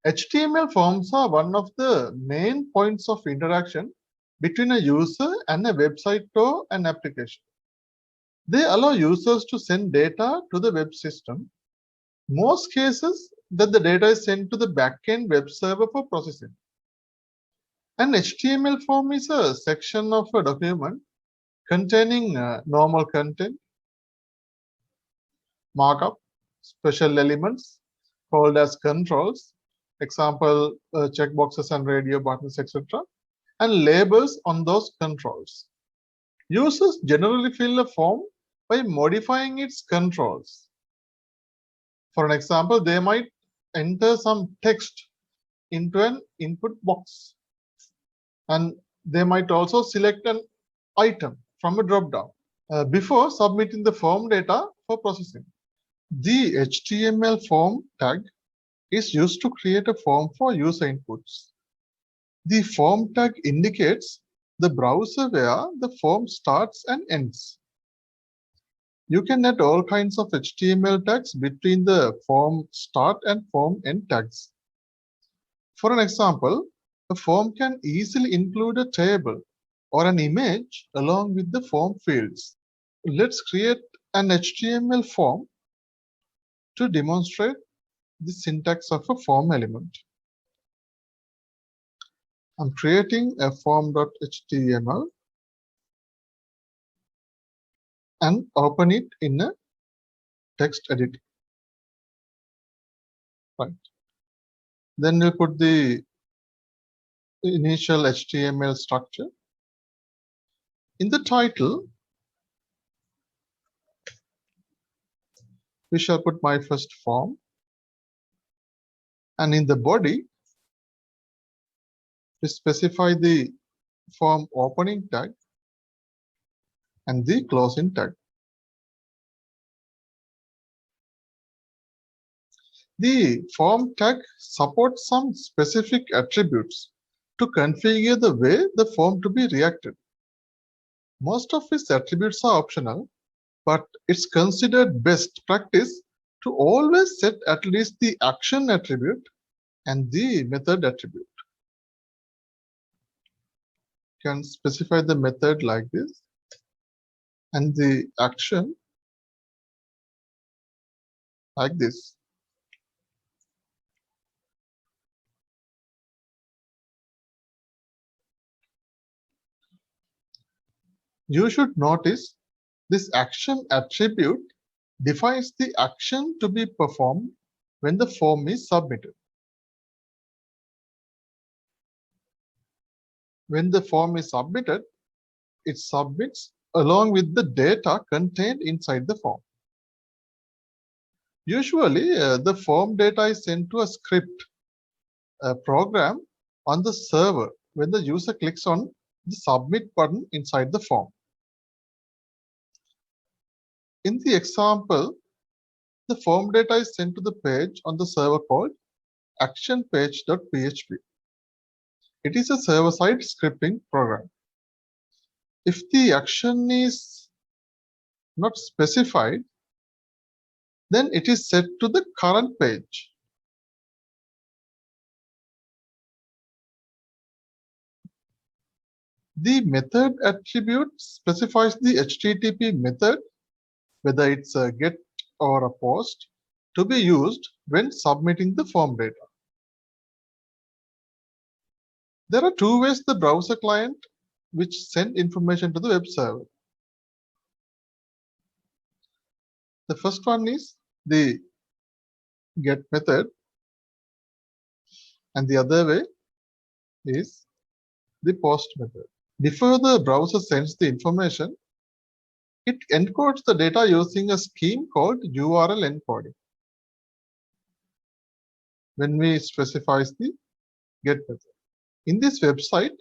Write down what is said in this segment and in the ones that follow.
HTML forms are one of the main points of interaction between a user and a website or an application. They allow users to send data to the web system. Most cases that the data is sent to the backend web server for processing. An HTML form is a section of a document containing normal content, markup, special elements called as controls, example checkboxes and radio buttons, etc., and labels on those controls. Users generally fill a form by modifying its controls. For an example, they might enter some text into an input box, and they might also select an item from a drop-down before submitting the form data for processing. The HTML form tag is used to create a form for user inputs. The form tag indicates the browser where the form starts and ends. You can add all kinds of HTML tags between the form start and form end tags. For an example, a form can easily include a table or an image along with the form fields. Let's create an HTML form to demonstrate the syntax of a form element. I'm creating a form.html and open it in a text editor. Right. Then we'll put the initial HTML structure. In the title, we shall put my first form, and in the body, we specify the form opening tag and the closing tag. The form tag supports some specific attributes to configure the way the form to be reacted. Most of its attributes are optional, but it's considered best practice to always set at least the action attribute and the method attribute. You can specify the method like this and the action like this. You should notice this action attribute defines the action to be performed when the form is submitted. When the form is submitted, it submits along with the data contained inside the form. Usually, the form data is sent to a script, a program on the server when the user clicks on the submit button inside the form. In the example, the form data is sent to the page on the server called actionpage.php. It is a server-side scripting program. If the action is not specified, then it is set to the current page. The method attribute specifies the HTTP method, whether it's a GET or a POST, to be used when submitting the form data. There are two ways the browser client which send information to the web server. The first one is the GET method, and the other way is the POST method. Before the browser sends the information, it encodes the data using a scheme called URL encoding. When we specify the GET method. In this website,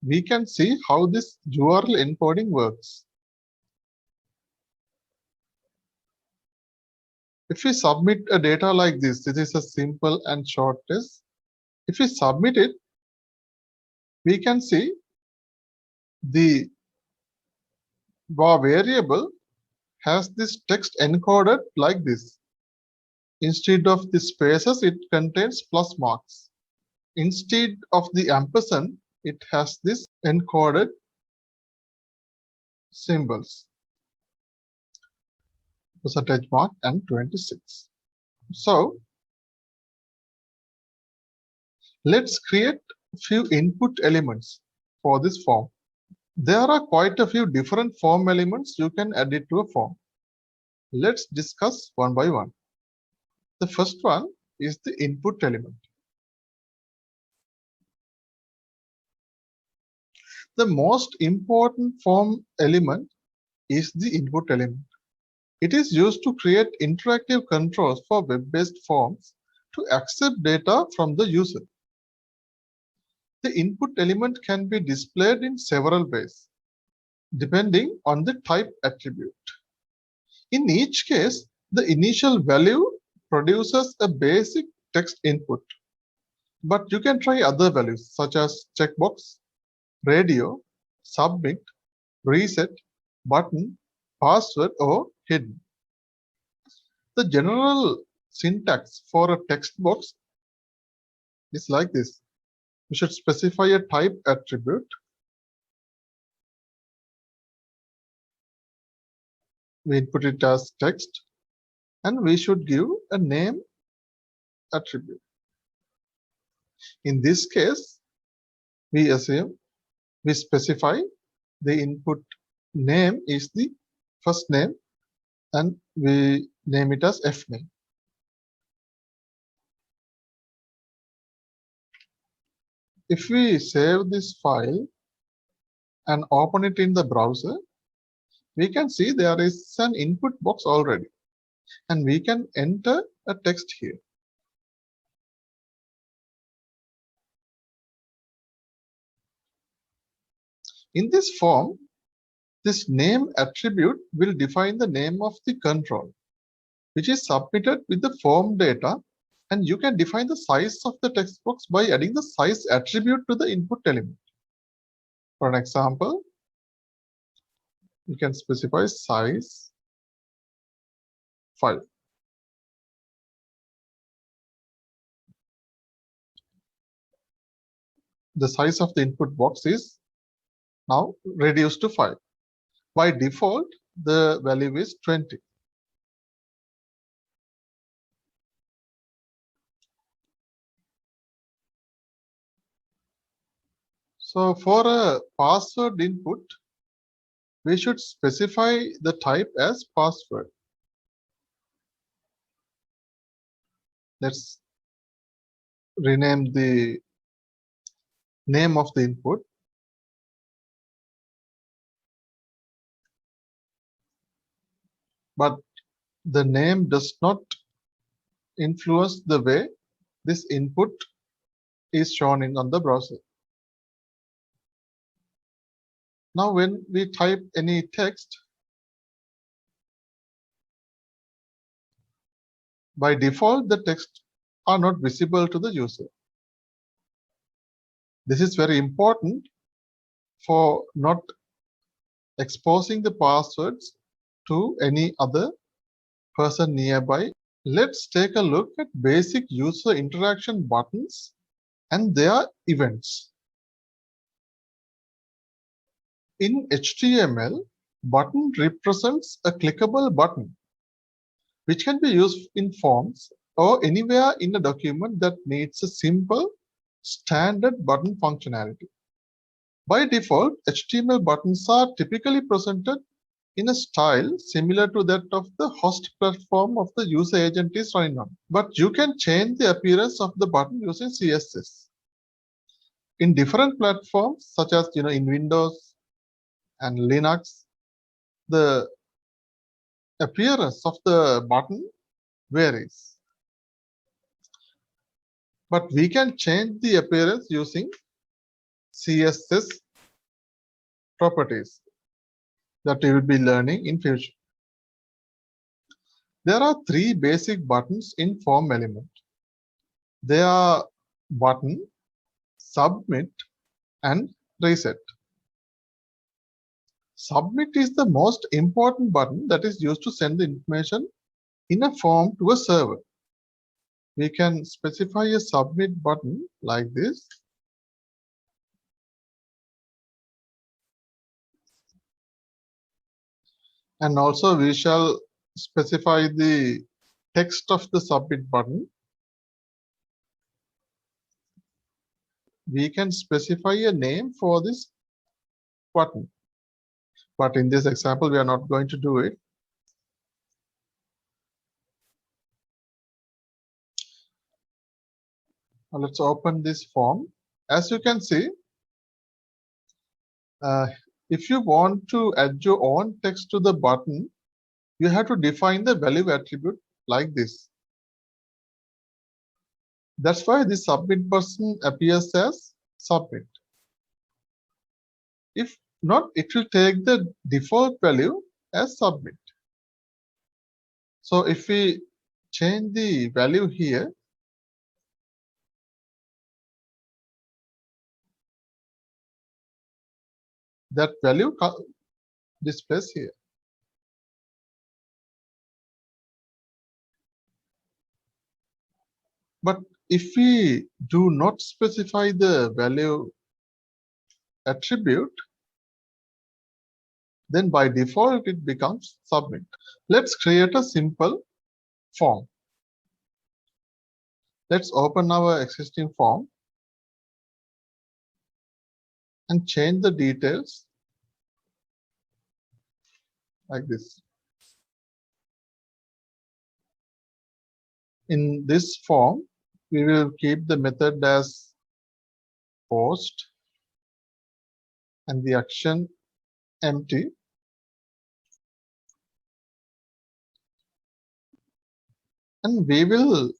we can see how this URL encoding works. If we submit a data like this is a simple and short test. If we submit it, we can see the var variable has this text encoded like this. Instead of the spaces, it contains plus marks. Instead of the ampersand, it has this encoded symbols, percentage mark and 26. So let's create a few input elements for this form. There are quite a few different form elements you can add it to a form. Let's discuss one by one. The first one is the input element. The most important form element is the input element. It is used to create interactive controls for web-based forms to accept data from the user. The input element can be displayed in several ways, depending on the type attribute. In each case, the initial value produces a basic text input, but you can try other values such as checkbox, radio, submit, reset, button, password, or hidden. The general syntax for a text box is like this. We should specify a type attribute. We input it as text, and we should give a name attribute. In this case, we assume we specify the input name is the first name, and we name it as fname. If we save this file and open it in the browser, we can see there is an input box already, and we can enter a text here. In this form, this name attribute will define the name of the control, which is submitted with the form data, and you can define the size of the text box by adding the size attribute to the input element. For an example, you can specify size 5. The size of the input box is now reduced to 5. By default, the value is 20. So for a password input, we should specify the type as password. Let's rename the name of the input. But the name does not influence the way this input is shown on the browser. Now when we type any text, by default the text are not visible to the user. This is very important for not exposing the passwords to any other person nearby. Let's take a look at basic user interaction buttons and their events. In HTML, button represents a clickable button, which can be used in forms or anywhere in a document that needs a simple standard button functionality. By default, HTML buttons are typically presented in a style similar to that of the host platform of the user agent is running on. But you can change the appearance of the button using CSS. In different platforms, such as in Windows and Linux, the appearance of the button varies. But we can change the appearance using CSS properties that we will be learning in future. There are 3 basic buttons in form element. They are button, submit, and reset. Submit is the most important button that is used to send the information in a form to a server. we can specify a submit button like this. And also we shall specify the text of the submit button. We can specify a name for this button, but in this example we are not going to do it. Now let's open this form. As you can see, if you want to add your own text to the button, you have to define the value attribute like this. That's why the submit button appears as submit. If not, it will take the default value as submit. So if we change the value here, that value displays here. But if we do not specify the value attribute, then by default it becomes submit. Let's create a simple form. Let's open our existing form and change the details like this. In this form, we will keep the method as post and the action empty. And we will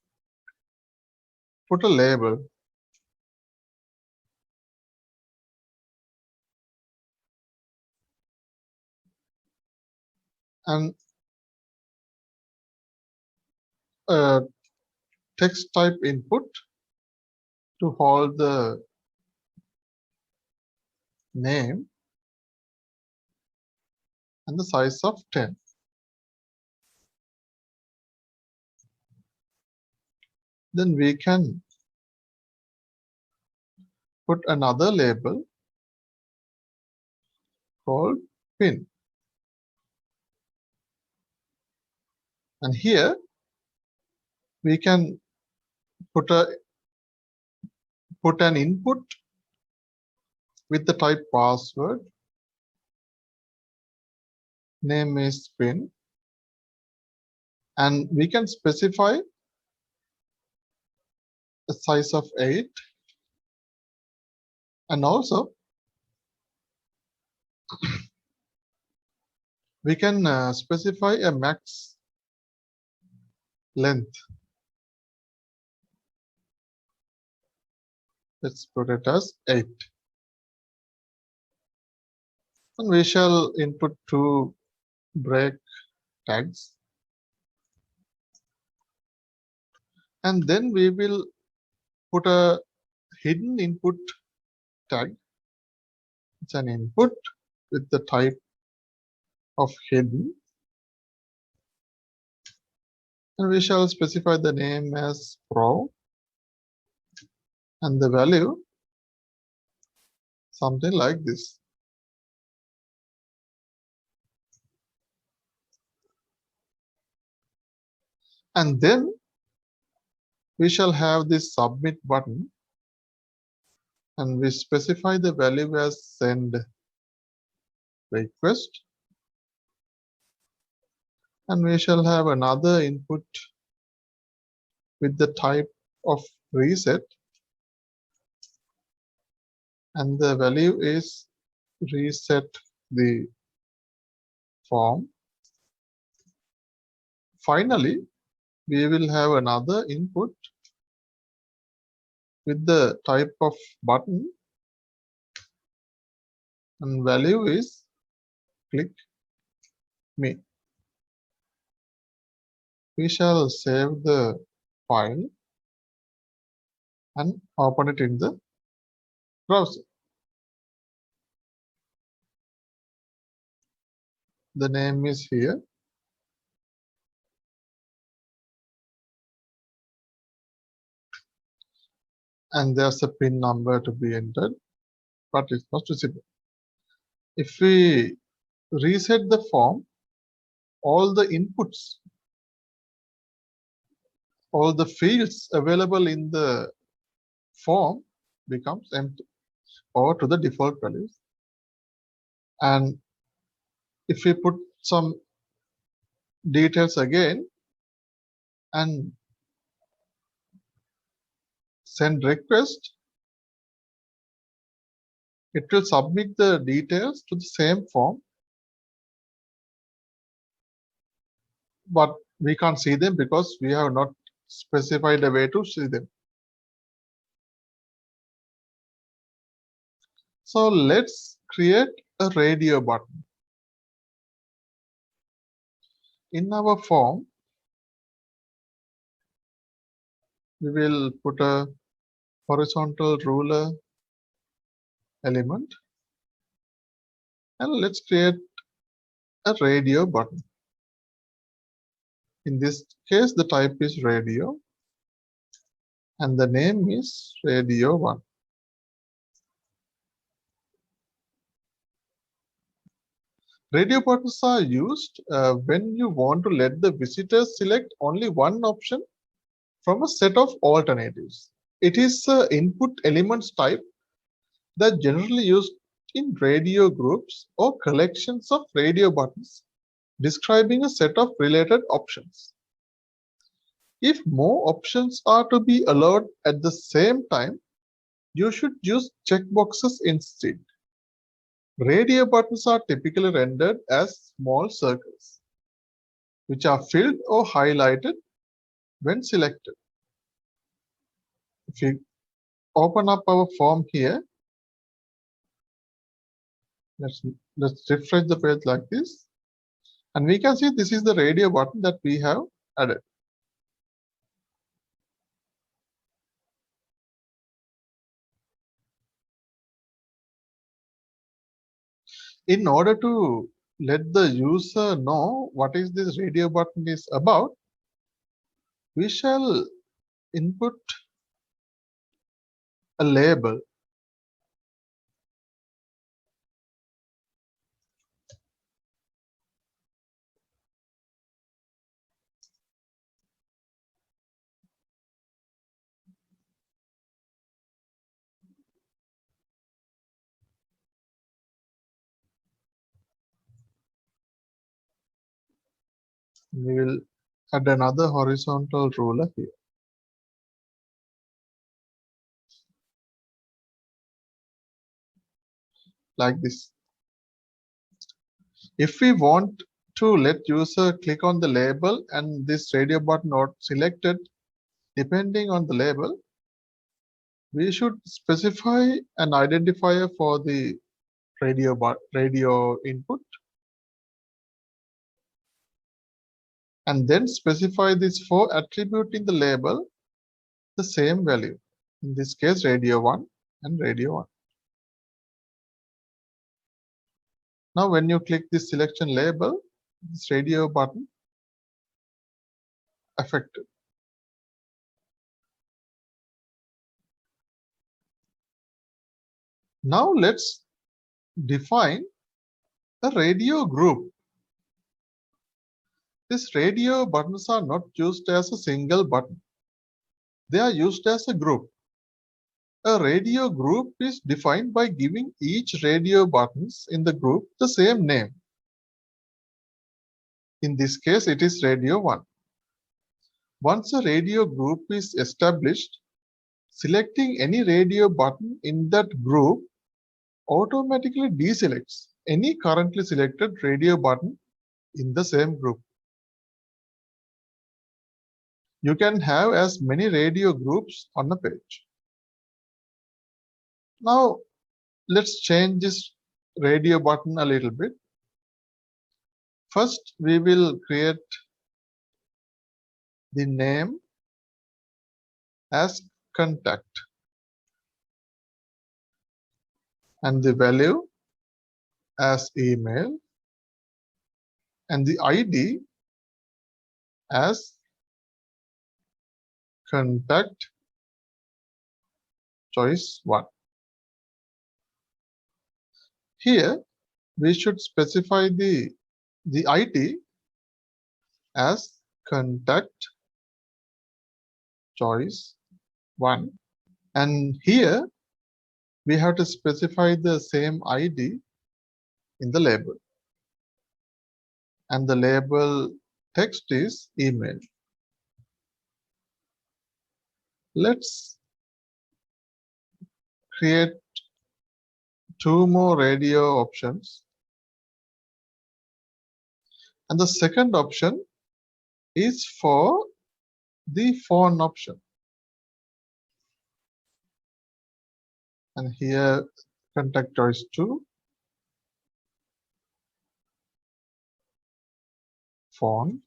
put a label. And a text type input to hold the name and the size of 10. Then we can put another label called pin. And here we can put an input with the type password. Name is pin. And we can specify a size of 8. And also we can specify a max length. Let's put it as 8. And we shall input 2 break tags. And then we will put a hidden input tag. It's an input with the type of hidden. And we shall specify the name as pro and the value something like this. And then we shall have this submit button and we specify the value as send request. And we shall have another input with the type of reset. And the value is reset the form. Finally, we will have another input with the type of button and value is click me. We shall save the file and open it in the browser. The name is here. and there's a PIN number to be entered, but it's not visible. If we reset the form, all the inputs, all the fields available in the form becomes empty or to the default values. And if we put some details again and send request, it will submit the details to the same form, but we can't see them because we have not specified a way to see them. So let's create a radio button. In our form, we will put a horizontal ruler element, and let's create a radio button. In this case, the type is radio and the name is radio 1. Radio buttons are used when you want to let the visitor select only one option from a set of alternatives. It is an input elements type that generally used in radio groups or collections of radio buttons describing a set of related options. If more options are to be allowed at the same time, you should use checkboxes instead. Radio buttons are typically rendered as small circles, which are filled or highlighted when selected. If we open up our form here, let's refresh the page like this, and we can see this is the radio button that we have added. In order to let the user know what is this radio button is about, we shall input a label. We will add another horizontal ruler here, like this. If we want to let user click on the label and this radio button not selected depending on the label, we should specify an identifier for the radio input, and then specify this for attributing the label the same value. In this case, radio 1 and radio 1. Now, when you click this selection label, this radio button affected. Now, let's define a radio group. These radio buttons are not used as a single button. They are used as a group. A radio group is defined by giving each radio buttons in the group the same name. In this case, it is radio 1. Once a radio group is established, selecting any radio button in that group automatically deselects any currently selected radio button in the same group. You can have as many radio groups on a page. Now, let's change this radio button a little bit. First, we will create the name as contact and the value as email and the ID as contact choice 1. Here we should specify the ID as contact choice 1, and here we have to specify the same ID in the label, and the label text is email. Let's create 2 more radio options, and the second option is for the phone option, and here contact choice 2, phone,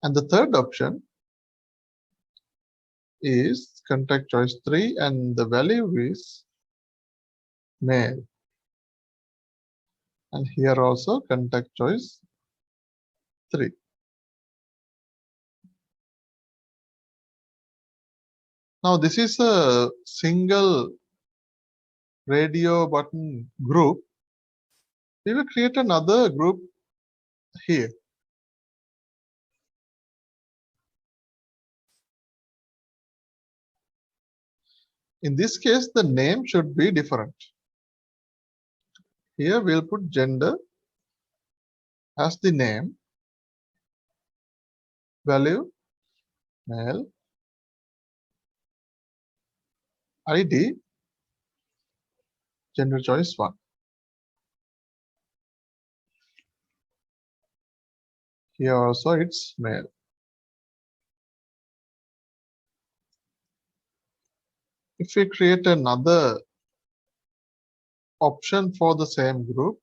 and the third option is contact choice 3, and the value is mail, and here also contact choice 3. Now this is a single radio button group. We will create another group here. In this case, the name should be different. Here we'll put gender as the name, value male, ID gender choice 1. Here also it's male. If we create another option for the same group,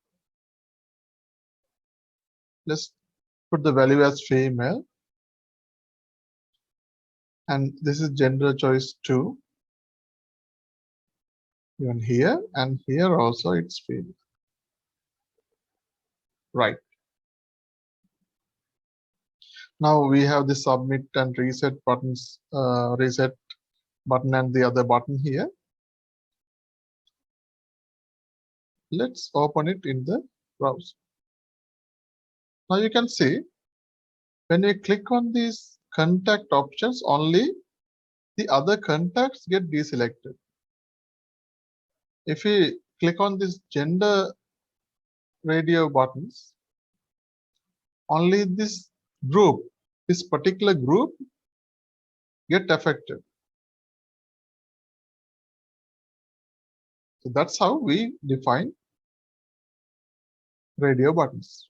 let's put the value as female, and this is gender choice 2, even here, and here also it's female. Right. Now we have the submit and reset buttons, reset button and the other button here. Let's open it in the browser. Now you can see when we click on these contact options, only the other contacts get deselected. If we click on this gender radio buttons, only this group, this particular group get affected. So that's how we define radio buttons.